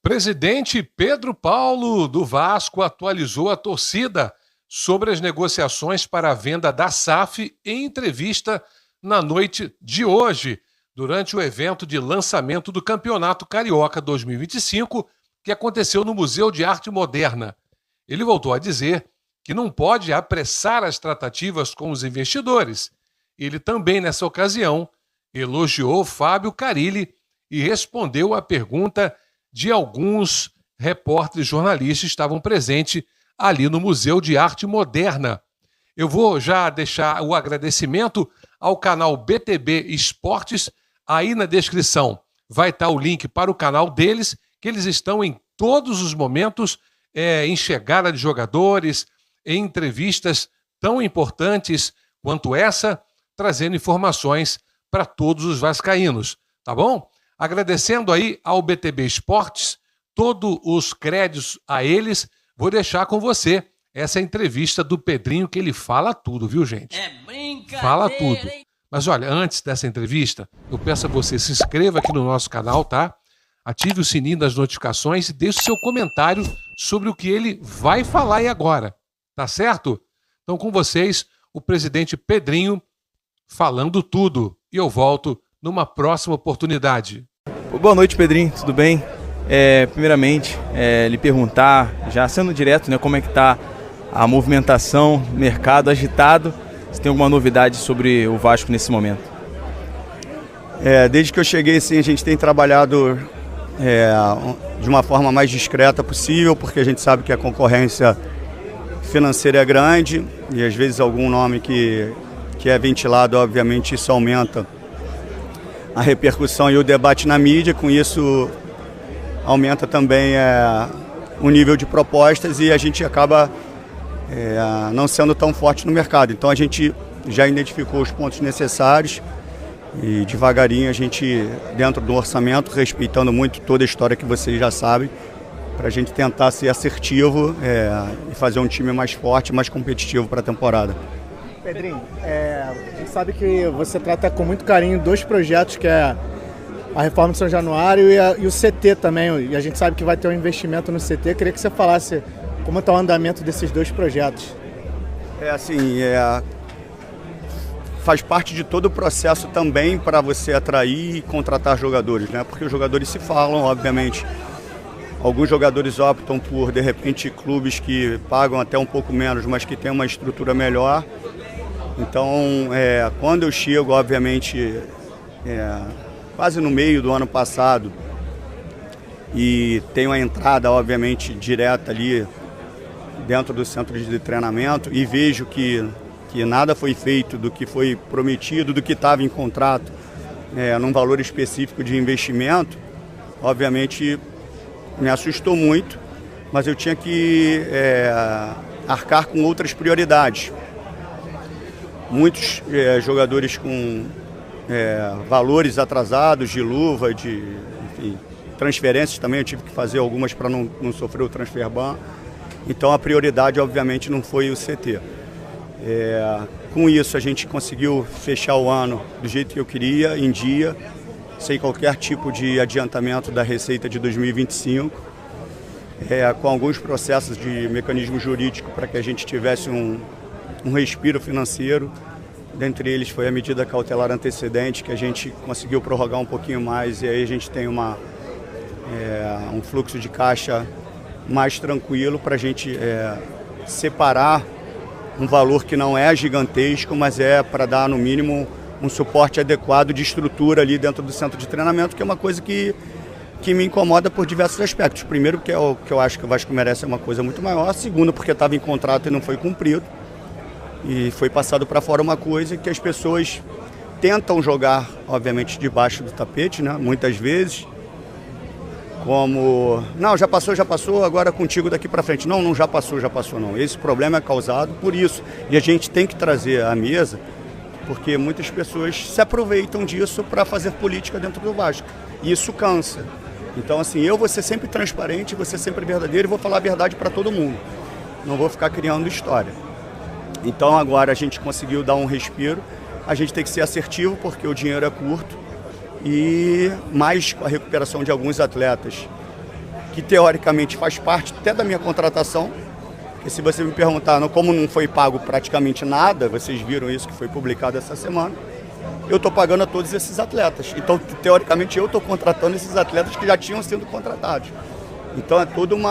Presidente Pedro Paulo do Vasco atualizou a torcida sobre as negociações para a venda da SAF em entrevista na noite de hoje, durante o evento de lançamento do Campeonato Carioca 2025, que aconteceu no Museu de Arte Moderna. Ele voltou a dizer que não pode apressar as tratativas com os investidores. Ele também, nessa ocasião, elogiou Fábio Carilli e respondeu à pergunta de alguns repórteres jornalistas que estavam presentes ali no Museu de Arte Moderna. Eu vou já deixar o agradecimento ao canal BTB Esportes. Aí na descrição vai estar o link para o canal deles, que eles estão em todos os momentos em chegada de jogadores, em entrevistas tão importantes quanto essa, trazendo informações para todos os vascaínos, tá bom? Agradecendo aí ao BTB Esportes, todos os créditos a eles, vou deixar com você essa entrevista do Pedrinho, que ele fala tudo, viu, gente? É brincadeira, fala tudo. Hein? Mas olha, antes dessa entrevista, eu peço a você, se inscreva aqui no nosso canal, tá? Ative o sininho das notificações e deixe seu comentário sobre o que ele vai falar aí agora, tá certo? Então, com vocês, o presidente Pedrinho falando tudo. E eu volto numa próxima oportunidade. Boa noite, Pedrinho, tudo bem? Primeiramente, lhe perguntar, já sendo direto, né, como é que está a movimentação, mercado agitado, se tem alguma novidade sobre o Vasco nesse momento? Desde que eu cheguei, sim, a gente tem trabalhado de uma forma mais discreta possível, porque a gente sabe que a concorrência financeira é grande e às vezes algum nome que é ventilado, obviamente isso aumenta a repercussão e o debate na mídia, com isso aumenta também o nível de propostas e a gente acaba não sendo tão forte no mercado. Então a gente já identificou os pontos necessários e devagarinho a gente, dentro do orçamento, respeitando muito toda a história que vocês já sabem, para a gente tentar ser assertivo e fazer um time mais forte, mais competitivo para a temporada. Pedrinho, a gente sabe que você trata com muito carinho dois projetos, que é a reforma de São Januário e o CT também, e a gente sabe que vai ter um investimento no CT. Queria que você falasse como está o andamento desses dois projetos. Faz parte de todo o processo também para você atrair e contratar jogadores, né? Porque os jogadores se falam, obviamente. Alguns jogadores optam por, de repente, clubes que pagam até um pouco menos, mas que têm uma estrutura melhor. Então, quando eu chego, obviamente, quase no meio do ano passado, e tenho a entrada, obviamente, direta ali dentro do centro de treinamento e vejo que nada foi feito do que foi prometido, do que estava em contrato, num valor específico de investimento, obviamente me assustou muito, mas eu tinha que arcar com outras prioridades. Muitos jogadores com valores atrasados de luva, enfim, transferências também, eu tive que fazer algumas para não sofrer o transfer ban. Então a prioridade obviamente não foi o CT. Com isso a gente conseguiu fechar o ano do jeito que eu queria, em dia, sem qualquer tipo de adiantamento da receita de 2025, com alguns processos de mecanismo jurídico para que a gente tivesse um respiro financeiro. Dentre eles foi a medida cautelar antecedente, que a gente conseguiu prorrogar um pouquinho mais, e aí a gente tem um fluxo de caixa mais tranquilo para a gente separar um valor que não é gigantesco, mas para dar no mínimo um suporte adequado de estrutura ali dentro do centro de treinamento, que é uma coisa que me incomoda por diversos aspectos. Primeiro, porque o que eu acho que o Vasco merece é uma coisa muito maior. Segundo, porque estava em contrato e não foi cumprido. E foi passado para fora uma coisa que as pessoas tentam jogar, obviamente, debaixo do tapete, né? Muitas vezes. Como, não, já passou, agora contigo daqui para frente. Não, já passou não. Esse problema é causado por isso. E a gente tem que trazer à mesa, porque muitas pessoas se aproveitam disso para fazer política dentro do Vasco. E isso cansa. Então, assim, eu vou ser sempre transparente, vou ser sempre verdadeiro e vou falar a verdade para todo mundo. Não vou ficar criando história. Então, agora a gente conseguiu dar um respiro. A gente tem que ser assertivo, porque o dinheiro é curto. E mais com a recuperação de alguns atletas que teoricamente faz parte até da minha contratação, porque se você me perguntar, como não foi pago praticamente nada, vocês viram isso que foi publicado essa semana, eu estou pagando a todos esses atletas. Então, teoricamente, eu estou contratando esses atletas que já tinham sido contratados. Então, é todo um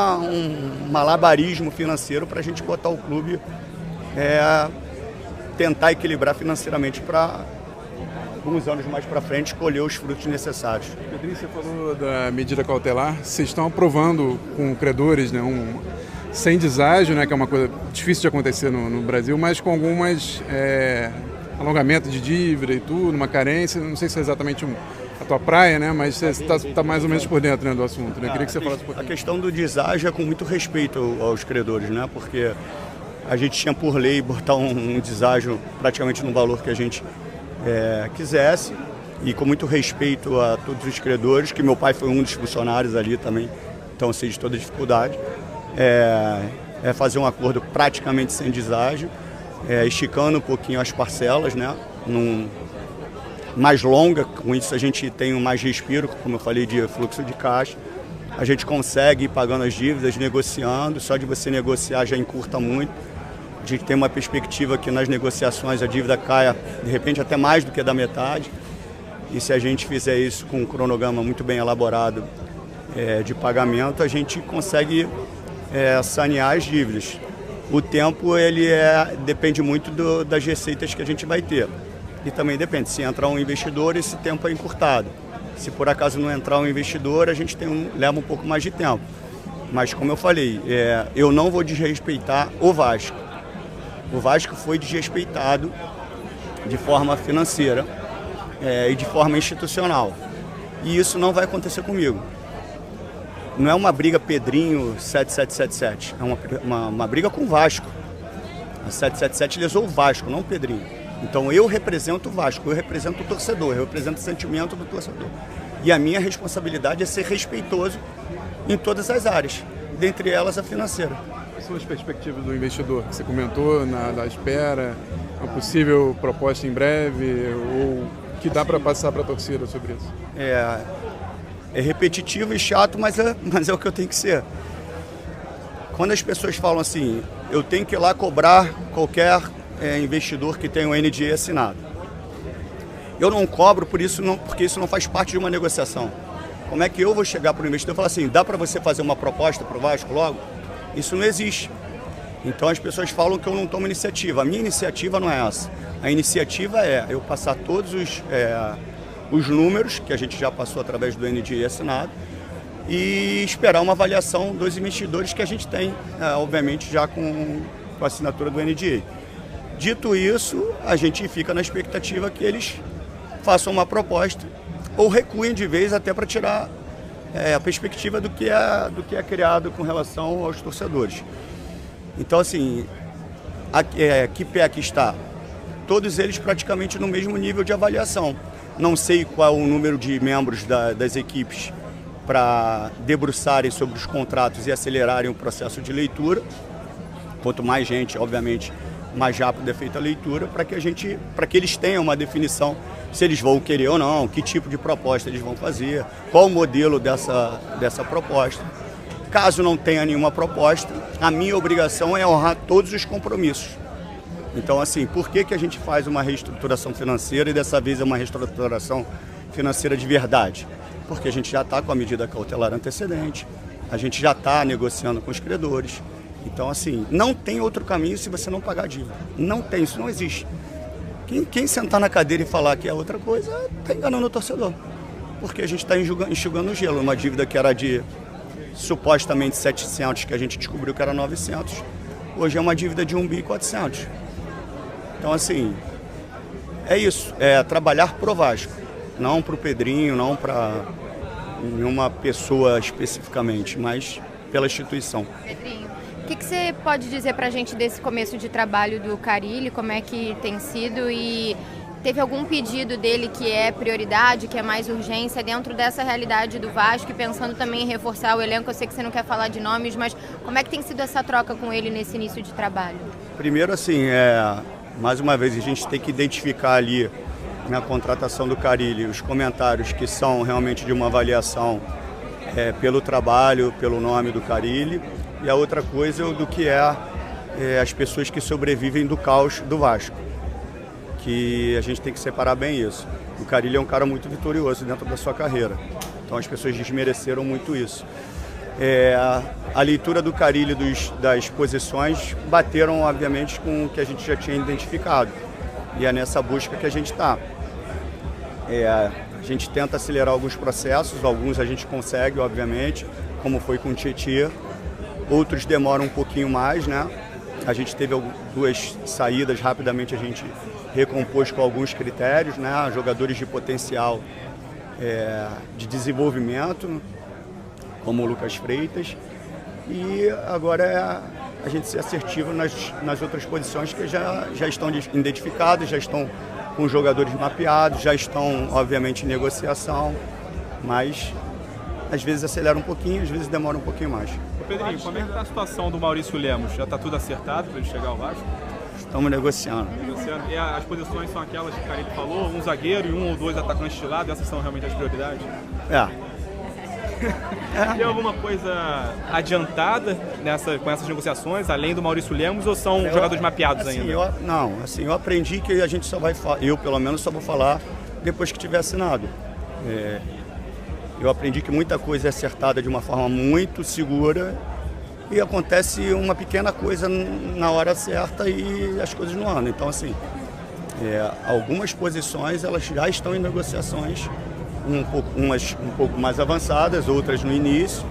malabarismo financeiro para a gente botar o clube, tentar equilibrar financeiramente para alguns anos mais para frente colher os frutos necessários. Pedrinho, você falou da medida cautelar. Vocês estão aprovando com credores, né, sem deságio, né, que é uma coisa difícil de acontecer no Brasil, mas com algumas alongamento de dívida e tudo, uma carência. Não sei se é exatamente a tua praia, né, mas você está mais ou menos por dentro, né, do assunto. Né? Queria que você falasse um pouquinho. A questão do deságio é com muito respeito aos credores, né, porque a gente tinha por lei botar um deságio praticamente no valor que a gente quisesse, e com muito respeito a todos os credores, que meu pai foi um dos funcionários ali também, então eu sei de toda a dificuldade, fazer um acordo praticamente sem deságio, esticando um pouquinho as parcelas, né, mais longa, com isso a gente tem mais respiro, como eu falei, de fluxo de caixa, a gente consegue ir pagando as dívidas, negociando, só de você negociar já encurta muito. A gente tem uma perspectiva que nas negociações a dívida caia, de repente, até mais do que da metade. E se a gente fizer isso com um cronograma muito bem elaborado de pagamento, a gente consegue sanear as dívidas. O tempo depende muito das receitas que a gente vai ter. E também depende, se entrar um investidor, esse tempo é encurtado. Se por acaso não entrar um investidor, a gente leva um pouco mais de tempo. Mas como eu falei, eu não vou desrespeitar o Vasco. O Vasco foi desrespeitado de forma financeira e de forma institucional. E isso não vai acontecer comigo. Não é uma briga Pedrinho 7777, é uma briga com o Vasco. A 777 lesou o Vasco, não o Pedrinho. Então eu represento o Vasco, eu represento o torcedor, eu represento o sentimento do torcedor. E a minha responsabilidade é ser respeitoso em todas as áreas, dentre elas a financeira. Quais são as perspectivas do investidor que você comentou, na espera, uma possível proposta em breve, ou que dá para passar para a torcida sobre isso? É repetitivo e chato, mas é o que eu tenho que ser. Quando as pessoas falam assim, eu tenho que ir lá cobrar qualquer investidor que tenha um NDA assinado. Eu não cobro porque isso não faz parte de uma negociação. Como é que eu vou chegar para o investidor e falar assim, dá para você fazer uma proposta para o Vasco logo? Isso não existe. Então as pessoas falam que eu não tomo iniciativa. A minha iniciativa não é essa. A iniciativa é eu passar todos os números que a gente já passou através do NDA assinado e esperar uma avaliação dos investidores que a gente tem, obviamente, já com a assinatura do NDA. Dito isso, a gente fica na expectativa que eles façam uma proposta ou recuem de vez até para tirar a perspectiva do que é criado com relação aos torcedores. Então, assim, que pé que está? Todos eles praticamente no mesmo nível de avaliação. Não sei qual o número de membros das equipes para debruçarem sobre os contratos e acelerarem o processo de leitura. Quanto mais gente, obviamente, mais rápido é feita a leitura, para que eles tenham uma definição se eles vão querer ou não, que tipo de proposta eles vão fazer, qual o modelo dessa proposta. Caso não tenha nenhuma proposta, a minha obrigação é honrar todos os compromissos. Então, assim, por que a gente faz uma reestruturação financeira e dessa vez é uma reestruturação financeira de verdade? Porque a gente já está com a medida cautelar antecedente, a gente já está negociando com os credores. Então, assim, não tem outro caminho se você não pagar a dívida. Não tem, isso não existe. Quem sentar na cadeira e falar que é outra coisa, está enganando o torcedor. Porque a gente está enxugando o gelo. Uma dívida que era de supostamente 700, que a gente descobriu que era 900, hoje é uma dívida de 1 bi 400. Então, assim, é isso. É trabalhar pro Vasco. Não pro Pedrinho, não para nenhuma pessoa especificamente, mas pela instituição. Pedrinho, o que você pode dizer para a gente desse começo de trabalho do Carille, como é que tem sido e teve algum pedido dele que é prioridade, que é mais urgência dentro dessa realidade do Vasco e pensando também em reforçar o elenco? Eu sei que você não quer falar de nomes, mas como é que tem sido essa troca com ele nesse início de trabalho? Primeiro, assim, mais uma vez a gente tem que identificar ali na contratação do Carille os comentários que são realmente de uma avaliação pelo trabalho, pelo nome do Carille, e a outra coisa do que é as pessoas que sobrevivem do caos do Vasco, que a gente tem que separar bem isso. O Carille é um cara muito vitorioso dentro da sua carreira, então as pessoas desmereceram muito isso. A leitura do Carille das posições bateram, obviamente, com o que a gente já tinha identificado, e é nessa busca que a gente está. A gente tenta acelerar alguns processos, alguns a gente consegue, obviamente, como foi com o Tietê. Outros demoram um pouquinho mais, né? A gente teve 2 saídas, rapidamente a gente recompôs com alguns critérios, né? Jogadores de potencial de desenvolvimento, como o Lucas Freitas. E agora a gente ser assertivo nas outras posições que já estão identificadas, já estão com jogadores mapeados, já estão, obviamente, em negociação, mas às vezes acelera um pouquinho, às vezes demora um pouquinho mais. Pedrinho, como é que está a situação do Maurício Lemos? Já está tudo acertado para ele chegar ao Vasco? Estamos negociando. E as posições são aquelas que o Carille falou, um zagueiro e 1 ou 2 atacantes de lado, essas são realmente as prioridades? Tem alguma coisa adiantada com essas negociações, além do Maurício Lemos, ou são jogadores mapeados ainda? Eu aprendi que a gente só vai falar, eu pelo menos só vou falar depois que tiver assinado. Eu aprendi que muita coisa é acertada de uma forma muito segura e acontece uma pequena coisa na hora certa e as coisas não andam. Então, assim, algumas posições elas já estão em negociações, umas um pouco mais avançadas, outras no início,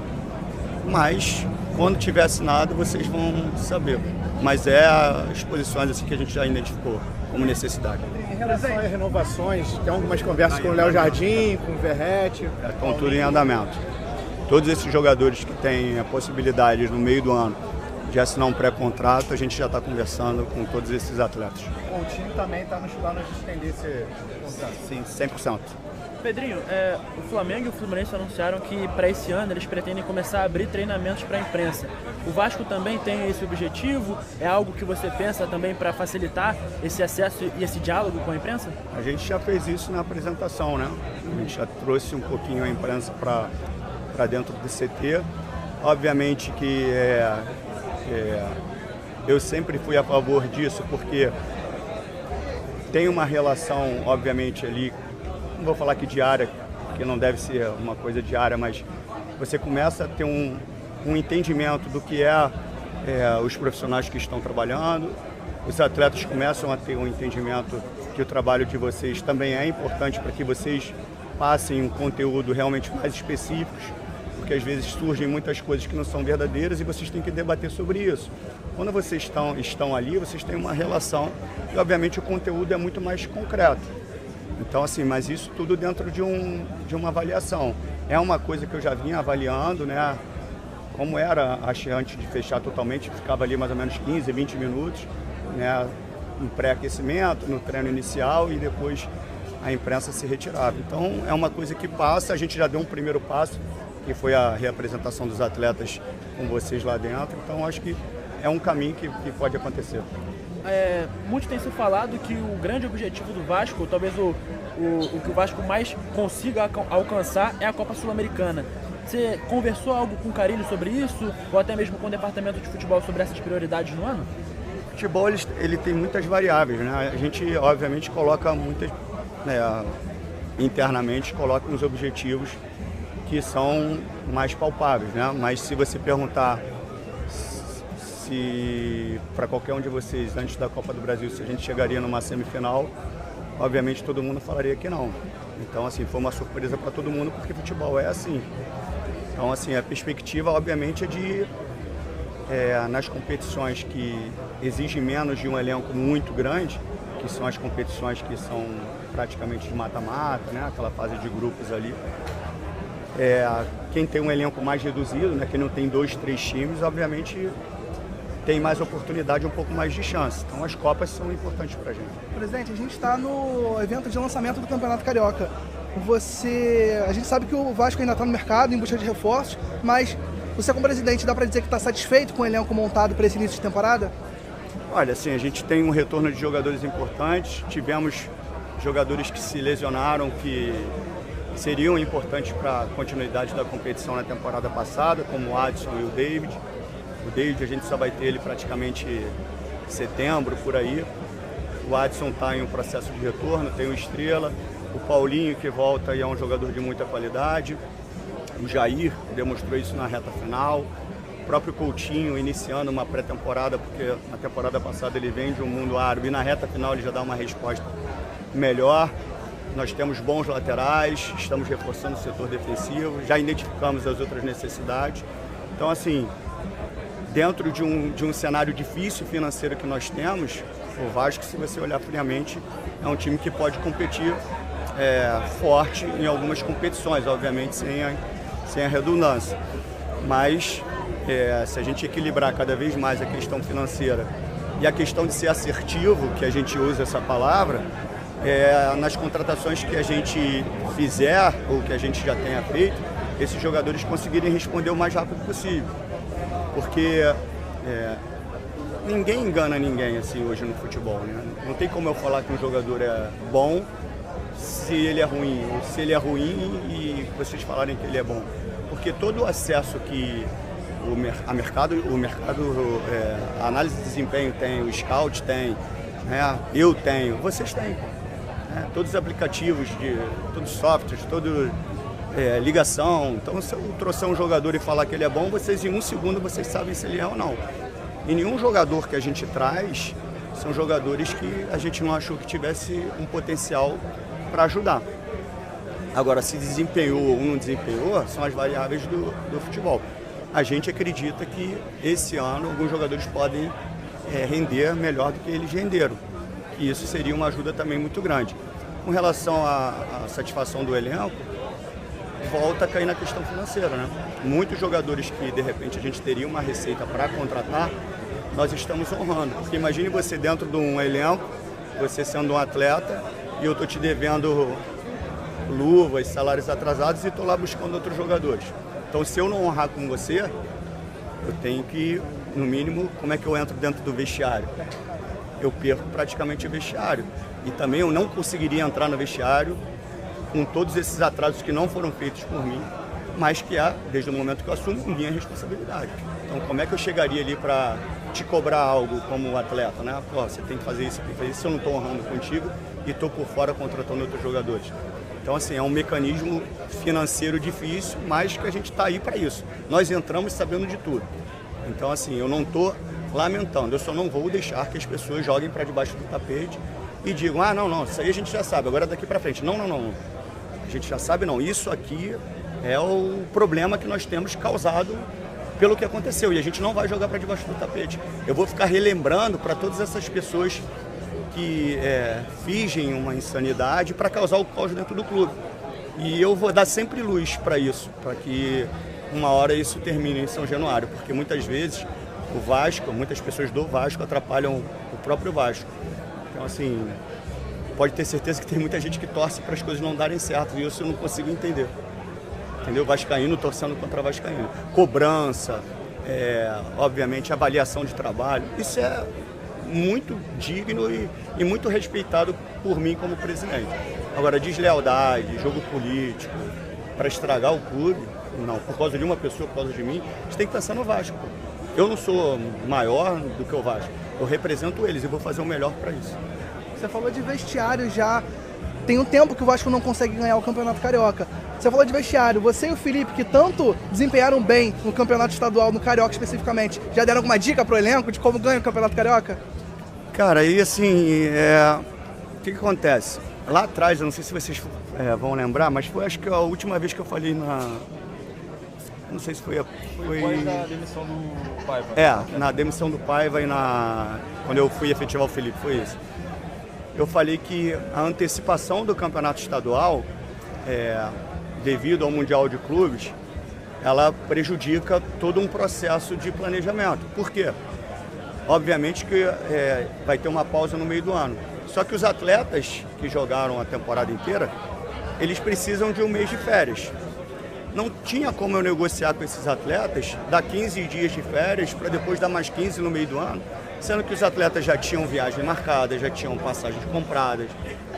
mas quando tiver assinado vocês vão saber. Mas as posições assim, que a gente já identificou como necessidade. Em relação às renovações, tem algumas conversas com o Léo Jardim, com o Verratti? Estão tudo em andamento. Todos esses jogadores que têm a possibilidade no meio do ano de assinar um pré-contrato, a gente já está conversando com todos esses atletas. O time também está nos planos de estender esse contrato? Sim, 100%. Pedrinho, o Flamengo e o Fluminense anunciaram que para esse ano eles pretendem começar a abrir treinamentos para a imprensa. O Vasco também tem esse objetivo? É algo que você pensa também para facilitar esse acesso e esse diálogo com a imprensa? A gente já fez isso na apresentação, né? A gente já trouxe um pouquinho a imprensa para dentro do CT. Obviamente que eu sempre fui a favor disso, porque tem uma relação, obviamente, ali, não vou falar que diária, porque não deve ser uma coisa diária, mas você começa a ter um entendimento do que os profissionais que estão trabalhando, os atletas começam a ter um entendimento que o trabalho de vocês também é importante para que vocês passem um conteúdo realmente mais específico, porque às vezes surgem muitas coisas que não são verdadeiras e vocês têm que debater sobre isso. Quando vocês estão ali, vocês têm uma relação e obviamente o conteúdo é muito mais concreto. Então, assim, mas isso tudo dentro de uma avaliação. É uma coisa que eu já vinha avaliando, né? Como era, acho, antes de fechar totalmente, ficava ali mais ou menos 15, 20 minutos, né? No pré-aquecimento, no treino inicial e depois a imprensa se retirava. Então, é uma coisa que passa, a gente já deu um primeiro passo, que foi a reapresentação dos atletas com vocês lá dentro. Então, acho que é um caminho que pode acontecer. Muito tem se falado que o grande objetivo do Vasco, talvez o que o Vasco mais consiga alcançar é a Copa Sul-Americana. Você conversou algo com o Carille sobre isso, ou até mesmo com o departamento de futebol sobre essas prioridades no ano? O futebol ele tem muitas variáveis, né? A gente obviamente coloca muitas, internamente coloca uns objetivos que são mais palpáveis, né? Mas se você perguntar se para qualquer um de vocês, antes da Copa do Brasil, se a gente chegaria numa semifinal, obviamente todo mundo falaria que não. Então, assim, foi uma surpresa para todo mundo, porque futebol é assim. Então, assim, a perspectiva, obviamente, é de, nas competições que exigem menos de um elenco muito grande, que são as competições que são praticamente de mata-mata, né? Aquela fase de grupos ali. Quem tem um elenco mais reduzido, né? Quem não tem 2, 3 times, obviamente tem mais oportunidade, um pouco mais de chance. Então as Copas são importantes para a gente. Presidente, a gente está no evento de lançamento do Campeonato Carioca. A gente sabe que o Vasco ainda está no mercado em busca de reforços, mas você como presidente dá para dizer que está satisfeito com o elenco montado para esse início de temporada? Olha, assim, a gente tem um retorno de jogadores importantes, tivemos jogadores que se lesionaram, que seriam importantes para a continuidade da competição na temporada passada, como o Adson e o David. O David a gente só vai ter ele praticamente em setembro, por aí. O Adson está em um processo de retorno, tem o Estrela, o Paulinho que volta e é um jogador de muita qualidade. O Jair demonstrou isso na reta final. O próprio Coutinho iniciando uma pré-temporada, porque na temporada passada ele vem de um mundo árabe e na reta final ele já dá uma resposta melhor. Nós temos bons laterais, estamos reforçando o setor defensivo, já identificamos as outras necessidades. Então, assim, dentro de um cenário difícil financeiro que nós temos, o Vasco, se você olhar friamente, é um time que pode competir forte em algumas competições, obviamente sem a redundância. Mas se a gente equilibrar cada vez mais a questão financeira e a questão de ser assertivo, que a gente usa essa palavra, nas contratações que a gente fizer ou que a gente já tenha feito, esses jogadores conseguirem responder o mais rápido possível. Porque ninguém engana ninguém assim hoje no futebol, né? Não tem como eu falar que um jogador é bom se ele é ruim, ou se ele é ruim e vocês falarem que ele é bom. Porque todo o acesso que a análise de desempenho tem, o scout tem, né? Eu tenho, vocês têm. Né? Todos os aplicativos, todos os softwares, toda ligação. Então, se eu trouxer um jogador e falar que ele é bom, vocês em um segundo vocês sabem se ele é ou não. E nenhum jogador que a gente traz são jogadores que a gente não achou que tivesse um potencial para ajudar. Agora, se desempenhou ou não desempenhou, são as variáveis do futebol. A gente acredita que esse ano alguns jogadores podem render melhor do que eles renderam. E isso seria uma ajuda também muito grande. Com relação à satisfação do elenco, volta a cair na questão financeira, né? Muitos jogadores que de repente a gente teria uma receita para contratar, nós estamos honrando. Porque imagine você dentro de um elenco, você sendo um atleta, e eu estou te devendo luvas, salários atrasados e estou lá buscando outros jogadores. Então, se eu não honrar com você, eu tenho que, no mínimo, como é que eu entro dentro do vestiário? Eu perco praticamente o vestiário. E também eu não conseguiria entrar no vestiário com todos esses atrasos que não foram feitos por mim, mas que desde o momento que eu assumo, minha responsabilidade. Então, como é que eu chegaria ali para te cobrar algo como atleta, né? Pô, você tem que fazer isso, se eu não estou honrando contigo e estou por fora contratando outros jogadores. Então, assim, é um mecanismo financeiro difícil, mas que a gente está aí para isso. Nós entramos sabendo de tudo. Então, assim, eu não estou lamentando, eu só não vou deixar que as pessoas joguem para debaixo do tapete e digam, não, isso aí a gente já sabe, agora daqui para frente. Não. A gente já sabe, não. Isso aqui é o problema que nós temos causado pelo que aconteceu. E a gente não vai jogar para debaixo do tapete. Eu vou ficar relembrando para todas essas pessoas que fingem uma insanidade para causar o caos dentro do clube. E eu vou dar sempre luz para isso, para que uma hora isso termine em São Januário, porque muitas vezes o Vasco, muitas pessoas do Vasco atrapalham o próprio Vasco. Então, assim, pode ter certeza que tem muita gente que torce para as coisas não darem certo, e isso eu não consigo entender. Entendeu? Vascaíno torcendo contra Vascaíno. Cobrança, obviamente avaliação de trabalho, isso é muito digno e muito respeitado por mim como presidente. Agora, deslealdade, jogo político, para estragar o clube, não, por causa de uma pessoa, por causa de mim, a gente tem que pensar no Vasco. Eu não sou maior do que o Vasco, eu represento eles e vou fazer o melhor para isso. Você falou de vestiário já, tem um tempo que o Vasco não consegue ganhar o Campeonato Carioca. Você falou de vestiário, você e o Felipe, que tanto desempenharam bem no Campeonato Estadual, no Carioca especificamente, já deram alguma dica pro elenco de como ganha o Campeonato Carioca? Cara, aí assim, o que acontece? Lá atrás, eu não sei se vocês vão lembrar, mas foi acho que a última vez que eu falei não sei se foi Depois da demissão do Paiva. Na demissão do Paiva e quando eu fui efetivar o Felipe, foi isso. Eu falei que a antecipação do campeonato estadual, devido ao Mundial de Clubes, ela prejudica todo um processo de planejamento. Por quê? Obviamente que vai ter uma pausa no meio do ano. Só que os atletas que jogaram a temporada inteira, eles precisam de um mês de férias. Não tinha como eu negociar com esses atletas, dar 15 dias de férias para depois dar mais 15 no meio do ano, sendo que os atletas já tinham viagem marcada, já tinham passagens compradas.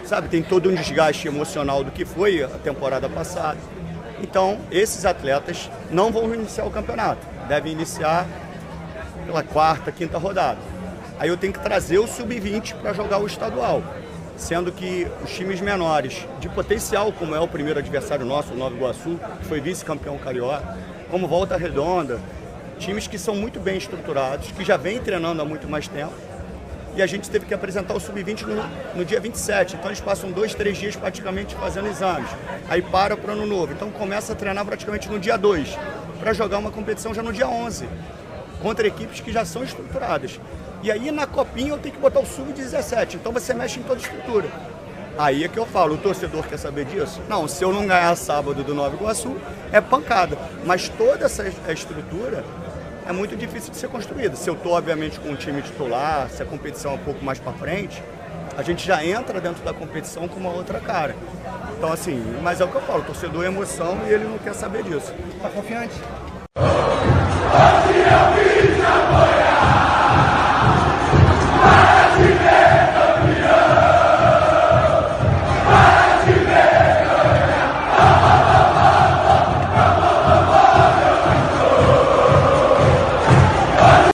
sabe? Tem todo um desgaste emocional do que foi a temporada passada. Então, esses atletas não vão iniciar o campeonato, devem iniciar pela quarta, quinta rodada. Aí eu tenho que trazer o sub-20 para jogar o estadual, sendo que os times menores de potencial, como é o primeiro adversário nosso, o Nova Iguaçu, que foi vice-campeão carioca, como Volta Redonda, times que são muito bem estruturados, que já vêm treinando há muito mais tempo, e a gente teve que apresentar o sub-20 no dia 27, então eles passam 2, 3 dias praticamente fazendo exames, aí para o ano novo, então começa a treinar praticamente no dia 2, para jogar uma competição já no dia 11, contra equipes que já são estruturadas. E aí na copinha eu tenho que botar o sub-17, então você mexe em toda a estrutura. Aí é que eu falo, o torcedor quer saber disso? Não, se eu não ganhar sábado do Nova Iguaçu, é pancada, mas toda essa estrutura é muito difícil de ser construída. Se eu estou, obviamente, com um time titular, se a competição é um pouco mais para frente, a gente já entra dentro da competição com uma outra cara. Então, assim, mas é o que eu falo, o torcedor é emoção e ele não quer saber disso. Tá confiante?